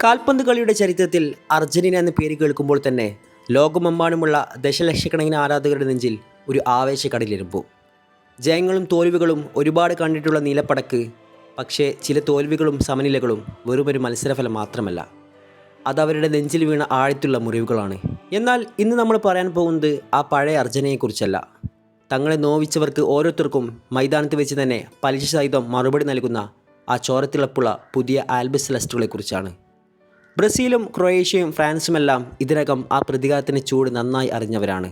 കാൽപന്ത് കളിയുടെ ചരിത്രത്തിൽ അർജന്റീന എന്ന പേര് കേൾക്കുമ്പോൾ തന്നെ ലോകമെമ്പാടുമുള്ള ദശലക്ഷക്കണക്കിന് ആരാധകരുടെ നെഞ്ചിൽ ഒരു ആവേശക്കടലിരുമ്പു. ജയങ്ങളും തോൽവികളും ഒരുപാട് കണ്ടിട്ടുള്ള നീലപ്പടക്ക്, പക്ഷേ ചില തോൽവികളും സമനിലകളും വെറുമൊരു മത്സരഫലം മാത്രമല്ല, അതവരുടെ നെഞ്ചിൽ വീണ ആഴത്തുള്ള മുറിവുകളാണ്. എന്നാൽ ഇന്ന് നമ്മൾ പറയാൻ പോകുന്നത് ആ പഴയ അർജന്റീനയെക്കുറിച്ചല്ല. തങ്ങളെ നോവിച്ചവർക്ക് ഓരോരുത്തർക്കും മൈതാനത്ത് വെച്ച് തന്നെ പലിശ സഹിതം മറുപടി നൽകുന്ന ആ ചോരത്തിളപ്പുള്ള പുതിയ ആൽബസ് ലെസ്റ്ററുകളെക്കുറിച്ചാണ്. ബ്രസീലും ക്രൊയേഷ്യയും ഫ്രാൻസുമെല്ലാം ഇതിനകം ആ പ്രതികാരത്തിൻ്റെ ചൂട് നന്നായി അറിഞ്ഞവരാണ്.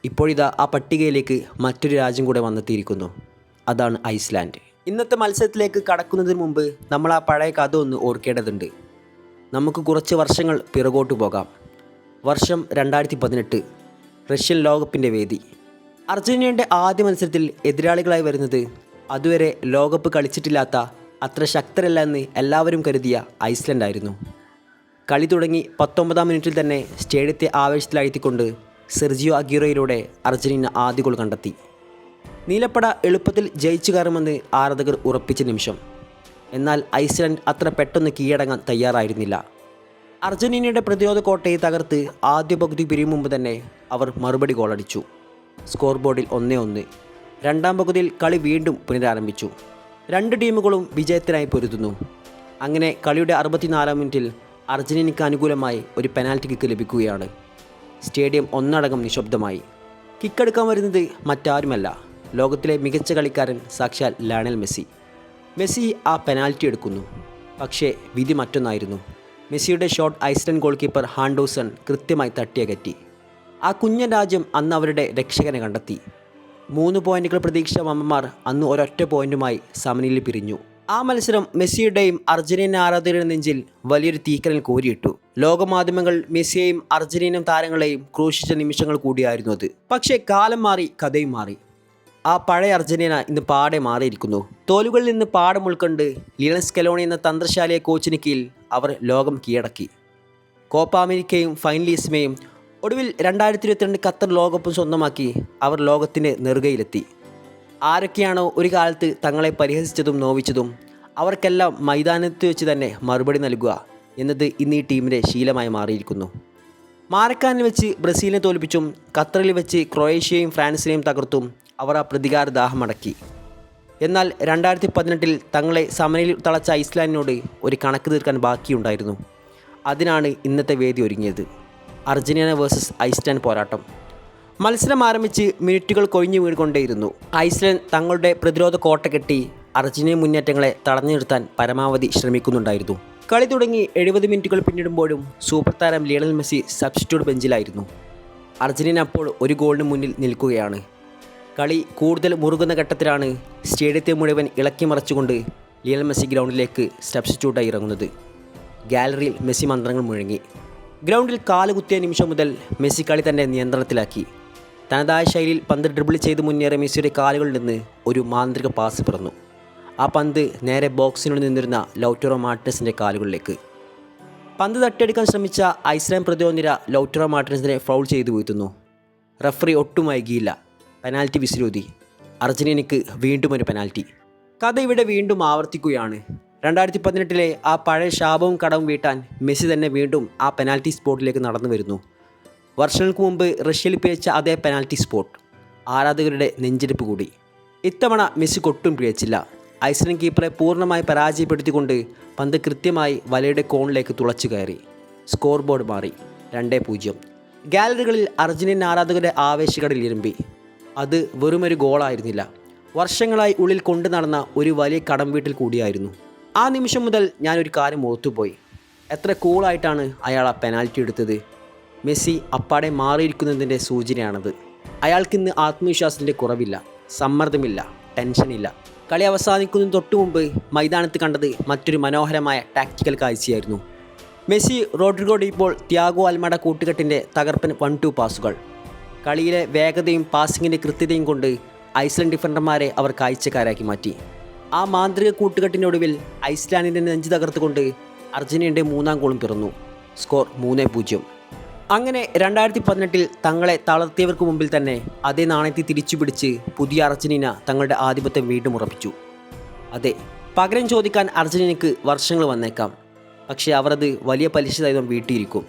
ഇപ്പോഴിതാ ആ പട്ടികയിലേക്ക് മറ്റൊരു രാജ്യം കൂടെ വന്നെത്തിയിരിക്കുന്നു. അതാണ് ഐസ്ലാൻഡ്. ഇന്നത്തെ മത്സരത്തിലേക്ക് കടക്കുന്നതിന് മുമ്പ് നമ്മൾ ആ പഴയ കഥ ഒന്ന് ഓർക്കേണ്ടതുണ്ട്. നമുക്ക് കുറച്ച് വർഷങ്ങൾ പിറകോട്ട് പോകാം. വർഷം 2018, റഷ്യൻ ലോകകപ്പിൻ്റെ വേദി. അർജന്റീനയുടെ ആദ്യ മത്സരത്തിൽ എതിരാളികളായി വരുന്നത് അതുവരെ ലോകകപ്പ് കളിച്ചിട്ടില്ലാത്ത, അത്ര ശക്തരല്ല എന്ന് എല്ലാവരും കരുതിയ ഐസ്ലൻഡായിരുന്നു. കളി തുടങ്ങി 19-ാം മിനിറ്റിൽ തന്നെ സ്റ്റേഡിയത്തെ ആവേശത്തിലാഴ്ത്തിക്കൊണ്ട് സെർജിയോ അഗ്യൂറോയിലൂടെ അർജന്റീന ആദ്യ ഗോൾ കണ്ടെത്തി. നീലപ്പട എളുപ്പത്തിൽ ജയിച്ചു കയറുമെന്ന് ആരാധകർ ഉറപ്പിച്ച നിമിഷം. എന്നാൽ ഐസ്ലാൻഡ് അത്ര പെട്ടെന്ന് കീഴടങ്ങാൻ തയ്യാറായിരുന്നില്ല. അർജന്റീനയുടെ പ്രതിരോധ കോട്ടയെ തകർത്ത് ആദ്യ പകുതി പിരിയും മുമ്പ് തന്നെ അവർ മറുപടി ഗോളടിച്ചു. സ്കോർ ബോർഡിൽ 1-1. രണ്ടാം പകുതിയിൽ കളി വീണ്ടും പുനരാരംഭിച്ചു. രണ്ട് ടീമുകളും വിജയത്തിനായി പൊരുതുന്നു. അങ്ങനെ കളിയുടെ 64-ാം മിനിറ്റിൽ അർജന്റീനയ്ക്ക് അനുകൂലമായി ഒരു പെനാൽറ്റി കിക്ക് ലഭിക്കുകയാണ്. സ്റ്റേഡിയം ഒന്നടങ്കം നിശബ്ദമായി. കിക്കെടുക്കാൻ വരുന്നത് മറ്റാരുമല്ല, ലോകത്തിലെ മികച്ച കളിക്കാരൻ സാക്ഷാൽ ലയണൽ മെസ്സി. മെസ്സി ആ പെനാൽറ്റി എടുക്കുന്നു. പക്ഷേ വിധി മറ്റൊന്നായിരുന്നു. മെസ്സിയുടെ ഷോട്ട് ഐസ്ലൻഡ് ഗോൾ കീപ്പർ ഹാൻഡോസൺ കൃത്യമായി തട്ടിയകറ്റി. ആ കുഞ്ഞൻ രാജ്യം അന്ന് അവരുടെ രക്ഷകനെ കണ്ടെത്തി. 3 പോയിന്റുകൾ പ്രതീക്ഷിച്ച വമ്പന്മാർ അന്ന് ഒരൊറ്റ പോയിന്റുമായി സമനിലയിൽ പിരിഞ്ഞു. ആ മത്സരം മെസ്സിയുടെയും അർജന്റീന ആരാധകരുടെ നെഞ്ചിൽ വലിയൊരു തീക്കനൽ കോരിയിട്ടു. ലോകമാധ്യമങ്ങൾ മെസ്സിയെയും അർജന്റീന താരങ്ങളെയും ക്രൂശിച്ച നിമിഷങ്ങൾ കൂടിയായിരുന്നു അത്. പക്ഷേ കാലം മാറി, കഥയും മാറി. ആ പഴയ അർജന്റീന ഇന്ന് പാടെ മാറിയിരിക്കുന്നു. തോലുകളിൽ നിന്ന് പാഠം ഉൾക്കൊണ്ട് ലിയണൽ സ്കലോണി എന്ന തന്ത്രശാലിയ കോച്ചിന് കീഴിൽ അവർ ലോകം കീഴടക്കി. കോപ്പ അമേരിക്കയും ഫൈനലിസ്മയും ഒടുവിൽ 2022 ഖത്തർ ലോകകപ്പും സ്വന്തമാക്കി അവർ ലോകത്തിൻ്റെ നെറുകയിലെത്തി. ആരൊക്കെയാണോ ഒരു കാലത്ത് തങ്ങളെ പരിഹസിച്ചതും നോവിച്ചതും അവർക്കെല്ലാം മൈതാനത്ത് വെച്ച് തന്നെ മറുപടി നൽകുക എന്നത് ഇന്ന് ഈ ടീമിൻ്റെ ശീലമായി മാറിയിരിക്കുന്നു. മാരക്കാനിൽ വെച്ച് ബ്രസീലിനെ തോൽപ്പിച്ചും ഖത്തറിൽ വെച്ച് ക്രൊയേഷ്യയും ഫ്രാൻസിനെയും തകർത്തും അവർ ആ പ്രതികാര ദാഹമടക്കി. എന്നാൽ 2018 തങ്ങളെ സമനിലയിൽ തളച്ച ഐസ്ലാൻഡിനോട് ഒരു കണക്ക് തീർക്കാൻ ബാക്കിയുണ്ടായിരുന്നു. അതിനാണ് ഇന്നത്തെ വേദി ഒരുങ്ങിയത്. അർജന്റീന വേഴ്സസ് ഐസ്ലാൻഡ് പോരാട്ടം. മത്സരം ആരംഭിച്ച് മിനിറ്റുകൾ കൊഴിഞ്ഞു വീണുകൊണ്ടേയിരുന്നു. ഐസ്ലാൻഡ് തങ്ങളുടെ പ്രതിരോധ കോട്ട കെട്ടി അർജന്റീന മുന്നേറ്റങ്ങളെ തടഞ്ഞു നിർത്താൻ പരമാവധി ശ്രമിക്കുന്നുണ്ടായിരുന്നു. കളി തുടങ്ങി 70 മിനിറ്റുകൾ പിന്നിടുമ്പോഴും സൂപ്പർ താരം ലിയണൽ മെസ്സി സബ്സ്റ്റിറ്റ്യൂട്ട് ബെഞ്ചിലായിരുന്നു. അർജന്റീന അപ്പോൾ ഒരു ഗോളിന് മുന്നിൽ നിൽക്കുകയാണ്. കളി കൂടുതൽ മുറുകുന്ന ഘട്ടത്തിലാണ് സ്റ്റേഡിയത്തെ മുഴുവൻ ഇളക്കി മറിച്ചുകൊണ്ട് ലിയണൽ മെസ്സി ഗ്രൗണ്ടിലേക്ക് സബ്സ്റ്റിറ്റ്യൂട്ടായി ഇറങ്ങുന്നത്. ഗാലറിയിൽ മെസ്സി മന്ത്രങ്ങൾ മുഴങ്ങി. ഗ്രൗണ്ടിൽ കാലുകുത്തിയ നിമിഷം മുതൽ മെസ്സി കളി തൻ്റെ നിയന്ത്രണത്തിലാക്കി. തനതായ ശൈലിയിൽ പന്ത് ഡ്രിബിൾ ചെയ്ത് മുന്നേറിയ മെസ്സിയുടെ കാലുകളിൽ നിന്ന് ഒരു മാന്ത്രിക പാസ് പിറന്നു. ആ പന്ത് നേരെ ബോക്സിനോട് നിന്നിരുന്ന ലൗറ്ററോ മാർട്ടിനസിൻ്റെ കാലുകളിലേക്ക്. പന്ത് തട്ടിയെടുക്കാൻ ശ്രമിച്ച ഐസ്ലാൻഡ് പ്രതിരോധ നിര ലൗറ്ററോ മാർട്ടിനസിനെ ഫൗൾ ചെയ്തു വീഴ്ത്തുന്നു. റഫറി ഒട്ടും വൈകിയില്ല. പെനാൽറ്റി വിസിലൂതി. അർജന്റീനയ്ക്ക് വീണ്ടും ഒരു പെനാൽറ്റി. കഥ ഇവിടെ വീണ്ടും ആവർത്തിക്കുകയാണ്. 2018 ആ പഴയ ശാപവും കടവും വീട്ടാൻ മെസ്സി തന്നെ വീണ്ടും ആ പെനാൽറ്റി സ്പോട്ടിലേക്ക് നടന്നു വരുന്നു. വർഷങ്ങൾക്ക് മുമ്പ് റഷ്യയിൽ പിഴച്ച അതേ പെനാൽറ്റി സ്പോട്ട്. ആരാധകരുടെ നെഞ്ചിടിപ്പ് കൂടി. ഇത്തവണ മെസ്സി ഒട്ടും പിഴച്ചില്ല. ഐസ്ലാൻഡ് കീപ്പറെ പൂർണ്ണമായി പരാജയപ്പെടുത്തിക്കൊണ്ട് പന്ത് കൃത്യമായി വലയുടെ കോണിലേക്ക് തുളച്ചു കയറി. സ്കോർ ബോർഡ് മാറി. 2-0. ഗാലറികളിൽ അർജന്റീന ആരാധകരുടെ ആവേശക്കടൽ ഇരുമ്പി. അത് വെറുമൊരു ഗോളായിരുന്നില്ല, വർഷങ്ങളായി ഉള്ളിൽ കൊണ്ടു നടന്ന ഒരു വലിയ കടം വീട്ടിൽ കൂടിയായിരുന്നു. ആ നിമിഷം മുതൽ ഞാനൊരു കാര്യം ഓർത്തുപോയി. എത്ര കൂളായിട്ടാണ് അയാൾ ആ പെനാൽറ്റി എടുത്തത്. മെസ്സി അപ്പാടെ മാറിയിരിക്കുന്നതിൻ്റെ സൂചനയാണത്. അയാൾക്കിന്ന് ആത്മവിശ്വാസത്തിൻ്റെ കുറവില്ല, സമ്മർദ്ദമില്ല, ടെൻഷനില്ല. കളി അവസാനിക്കുന്നതിന് തൊട്ടു മുമ്പ് മൈതാനത്ത് കണ്ടത് മറ്റൊരു മനോഹരമായ ടാക്റ്റിക്കൽ കാഴ്ചയായിരുന്നു. മെസ്സി, റോഡ്രിഗോ ഡീപ്പോൾ, ത്യാഗോ അൽമഡ കൂട്ടുകെട്ടിൻ്റെ തകർപ്പൻ 1-2 പാസുകൾ. കളിയിലെ വേഗതയും പാസിങ്ങിൻ്റെ കൃത്യതയും കൊണ്ട് ഐസ്ലാൻഡ് ഡിഫൻഡർമാരെ അവർ കാഴ്ചക്കാരാക്കി മാറ്റി. ആ മാന്ത്രിക കൂട്ടുകെട്ടിനൊടുവിൽ ഐസ്ലാൻഡിൻ്റെ നെഞ്ച് തകർത്തുകൊണ്ട് അർജന്റീനയുടെ 3-ാം ഗോളും പിറന്നു. സ്കോർ 3-0. അങ്ങനെ 2018 തങ്ങളെ തളർത്തിയവർക്ക് മുമ്പിൽ തന്നെ അതേ നാണയത്തെ തിരിച്ചു പിടിച്ച് പുതിയ അർജന്റീന തങ്ങളുടെ ആധിപത്യം വീണ്ടും ഉറപ്പിച്ചു. അതെ, പകരം ചോദിക്കാൻ അർജന്റീനയ്ക്ക് വർഷങ്ങൾ വന്നേക്കാം. പക്ഷേ അവർ അത് വലിയ പലിശ സഹിതം വീട്ടിയിരിക്കും.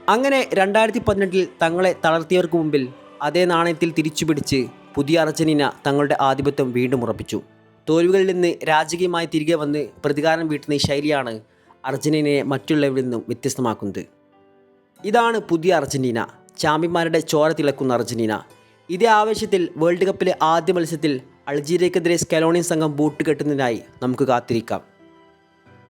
അങ്ങനെ 2018 തങ്ങളെ തളർത്തിയവർക്ക് മുമ്പിൽ അതേ നാണയത്തിൽ തിരിച്ചുപിടിച്ച് പുതിയ അർജന്റീന തങ്ങളുടെ ആധിപത്യം വീണ്ടും ഉറപ്പിച്ചു. തോൽവികളിൽ നിന്ന് രാജകീയമായി തിരികെ വന്ന് പ്രതികാരം വീട്ടുന്ന ഈ ശൈലിയാണ് അർജന്റീനയെ മറ്റുള്ളവരിൽ നിന്നും വ്യത്യസ്തമാക്കുന്നത്. ഇതാണ് പുതിയ അർജന്റീന, ചാമ്പ്യന്മാരുടെ ചോര തിളക്കുന്ന അർജന്റീന. ഇതേ ആവേശത്തിൽ വേൾഡ് കപ്പിലെ ആദ്യ മത്സരത്തിൽ അൾജീരിയക്കെതിരെ സ്കലോണി സംഘം ബൂട്ട് കെട്ടുന്നതിനായി നമുക്ക് കാത്തിരിക്കാം.